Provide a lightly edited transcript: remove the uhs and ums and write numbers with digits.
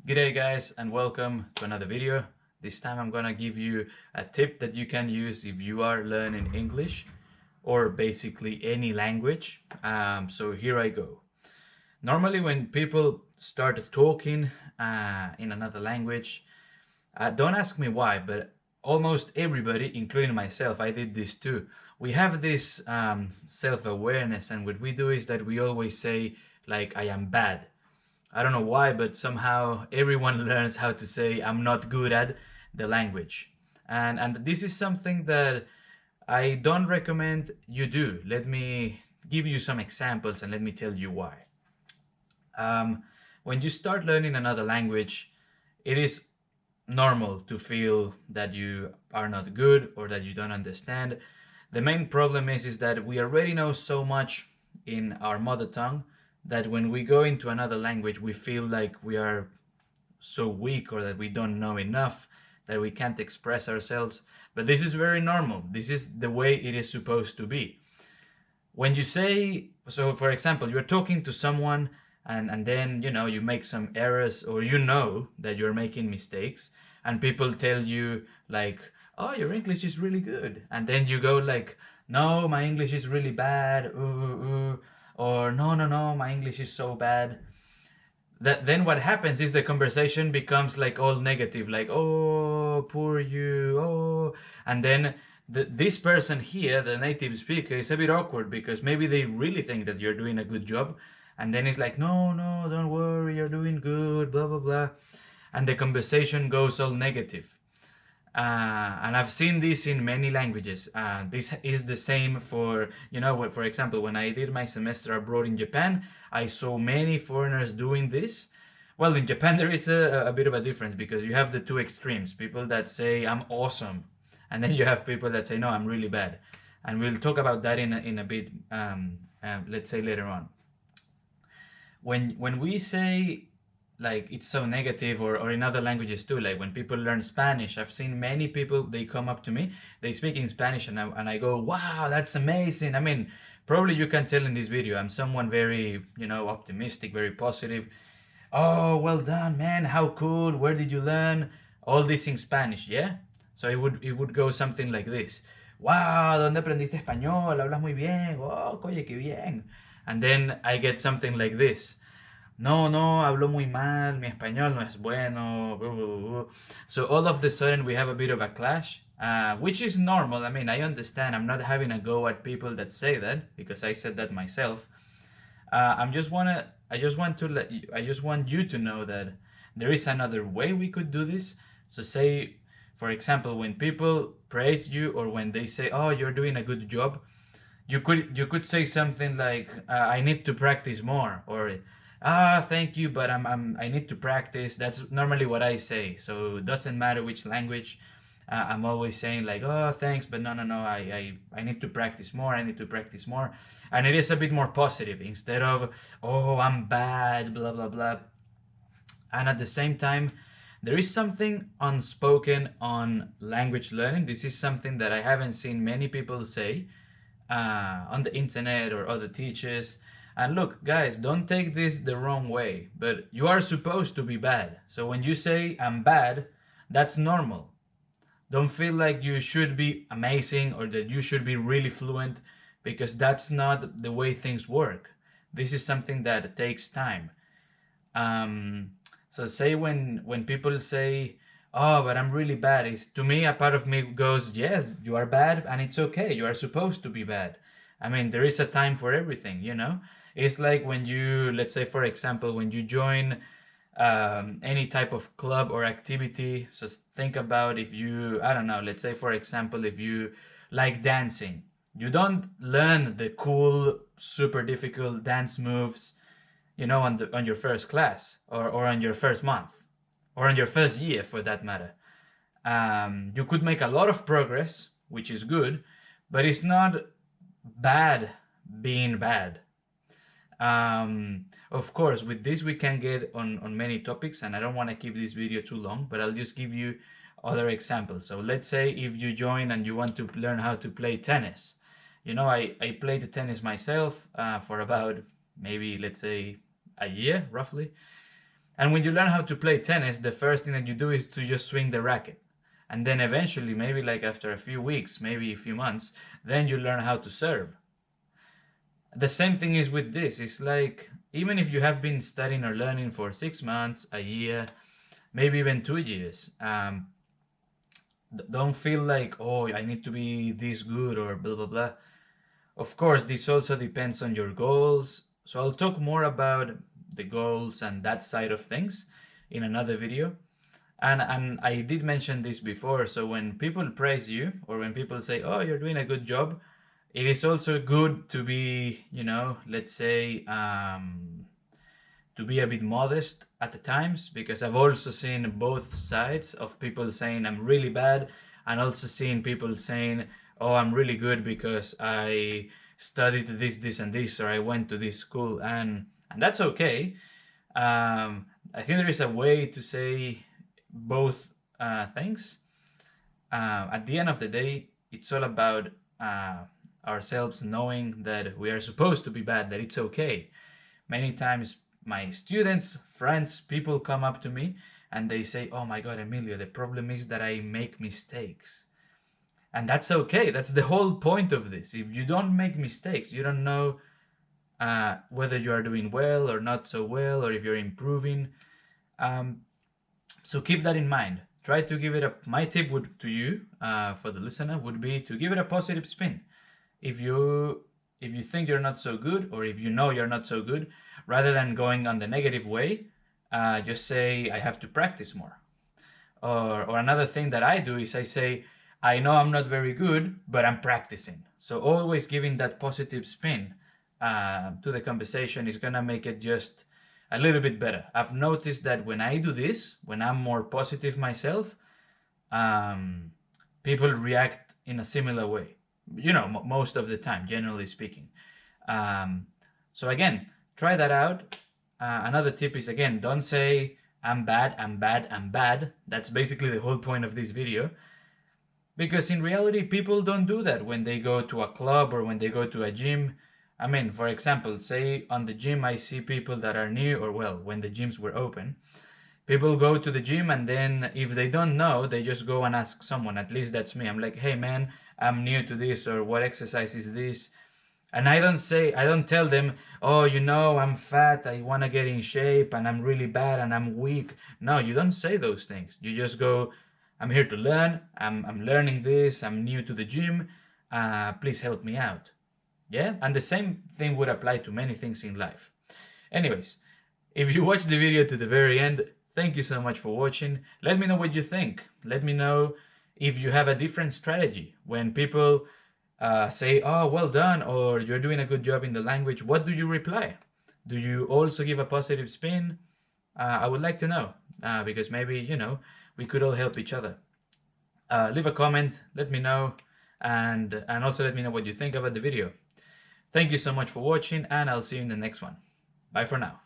G'day guys and welcome to another video. This time I'm gonna give you a tip that you can use if you are learning English or basically any language. So here I go. Normally when people start talking in another language, don't ask me why, but almost everybody, including myself, I did this too. We have this self-awareness, and what we do is that we always say like I am bad. I don't know why, but somehow everyone learns how to say I'm not good at the language. And this is something that I don't recommend you do. Let me give you some examples and let me tell you why. Um, when you start learning another language, it is normal to feel that you are not good or that you don't understand. The main problem is that we already know so much in our mother tongue that when we go into another language, we feel like we are so weak or that we don't know enough, that we can't express ourselves. But this is very normal. This is the way it is supposed to be. When you say, so for example, you're talking to someone and then, you make some errors or that you're making mistakes and people tell you like, oh, your English is really good. And then you go like, no, my English is really bad. Or no, no, no, my English is so bad. That then what happens is the conversation becomes like all negative, like, oh, poor you, oh. And then this person here, the native speaker, is a bit awkward because maybe they really think that you're doing a good job, and then it's like, no, no, don't worry, you're doing good, blah blah blah, and the conversation goes all negative. And I've seen this in many languages. This is the same for, for example, when I did my semester abroad in Japan, I saw many foreigners doing this. Well, in Japan, there is a bit of a difference because you have the two extremes, people that say, I'm awesome. And then you have people that say, no, I'm really bad. And we'll talk about that in a bit, let's say later on. When we say like it's so negative, or in other languages too, like when people learn Spanish, I've seen many people, they come up to me, they speak in Spanish, and I go, wow, that's amazing. I mean, probably you can tell in this video I'm someone very, optimistic, very positive. Oh, well done, man, how cool, where did you learn all this in Spanish? Yeah, so it would go something like this. Wow, ¿dónde aprendiste español? Hablas muy bien. Oh, oye, qué bien. And then I get something like this. No, no, hablo muy mal, mi español no es bueno. Blah, blah, blah. So all of the sudden we have a bit of a clash, which is normal. I mean, I understand. I'm not having a go at people that say that because I said that myself. I just want you to know that there is another way we could do this. So say, for example, when people praise you or when they say, "Oh, you're doing a good job," you could say something like, "I need to practice more," or thank you, but I need to practice." That's normally what I say. So it doesn't matter which language. I'm always saying like, "Oh, thanks, but no, no, no. I need to practice more. I need to practice more," and it is a bit more positive instead of, "Oh, I'm bad," blah blah blah. And at the same time, there is something unspoken on language learning. This is something that I haven't seen many people say on the internet or other teachers. And look, guys, don't take this the wrong way, but you are supposed to be bad. So when you say I'm bad, that's normal. Don't feel like you should be amazing or that you should be really fluent, because that's not the way things work. This is something that takes time. Um, so say when people say, "Oh, but I'm really bad," is to me a part of me goes, "Yes, you are bad, and it's okay. You are supposed to be bad." I mean, there is a time for everything. It's like when you, let's say, for example, when you join any type of club or activity. So think about, if you, I don't know, let's say, for example, if you like dancing, you don't learn the cool, super difficult dance moves, on your first class, or on your first month, or on your first year for that matter. You could make a lot of progress, which is good, but it's not bad being bad. Of course, with this we can get on many topics, and I don't want to keep this video too long, but I'll just give you other examples. So let's say if you join and you want to learn how to play tennis. I played the tennis myself for about maybe, let's say, a year roughly. And when you learn how to play tennis, the first thing that you do is to just swing the racket. And then eventually, maybe like after a few weeks, maybe a few months, then you learn how to serve. The same thing is with this. It's like, even if you have been studying or learning for 6 months, a year, maybe even 2 years, don't feel like, oh, I need to be this good or blah, blah, blah. Of course, this also depends on your goals. So I'll talk more about the goals and that side of things in another video. And I did mention this before. So when people praise you, or when people say, oh, you're doing a good job, it is also good to be, let's say, to be a bit modest at the times, because I've also seen both sides of people saying I'm really bad, and also seeing people saying, oh, I'm really good because I studied this and this, or I went to this school, and that's okay. I think there is a way to say both things. At the end of the day, it's all about ourselves knowing that we are supposed to be bad, that it's okay. Many times my students, friends, people come up to me and they say, oh my God, Emilio, the problem is that I make mistakes. And that's okay. That's the whole point of this. If you don't make mistakes, you don't know whether you are doing well or not so well, or if you're improving. So keep that in mind. Try to give it my tip to you, for the listener, would be to give it a positive spin. If you think you're not so good, or if you know you're not so good, rather than going on the negative way, just say, I have to practice more. Or another thing that I do is I say, I know I'm not very good, but I'm practicing. So always giving that positive spin to the conversation is gonna make it just a little bit better. I've noticed that when I do this, when I'm more positive myself, people react in a similar way. Most of the time, generally speaking. So again, try that out. Another tip is, again, don't say I'm bad, I'm bad, I'm bad. That's basically the whole point of this video. Because in reality, people don't do that when they go to a club or when they go to a gym. I mean, for example, say on the gym, I see people that are new, or well, when the gyms were open, people go to the gym, and then if they don't know, they just go and ask someone. At least that's me. I'm like, hey man, I'm new to this, or what exercise is this? And I don't tell them, oh, I'm fat, I want to get in shape, and I'm really bad, and I'm weak. No, you don't say those things. You just go, I'm here to learn, I'm learning this, I'm new to the gym, please help me out. Yeah, and the same thing would apply to many things in life. Anyways, if you watched the video to the very end, thank you so much for watching. Let me know what you think. Let me know if you have a different strategy. When people say, oh, well done, or you're doing a good job in the language, what do you reply? Do you also give a positive spin? I would like to know, because maybe, we could all help each other. Leave a comment, let me know, and also let me know what you think about the video. Thank you so much for watching, and I'll see you in the next one. Bye for now.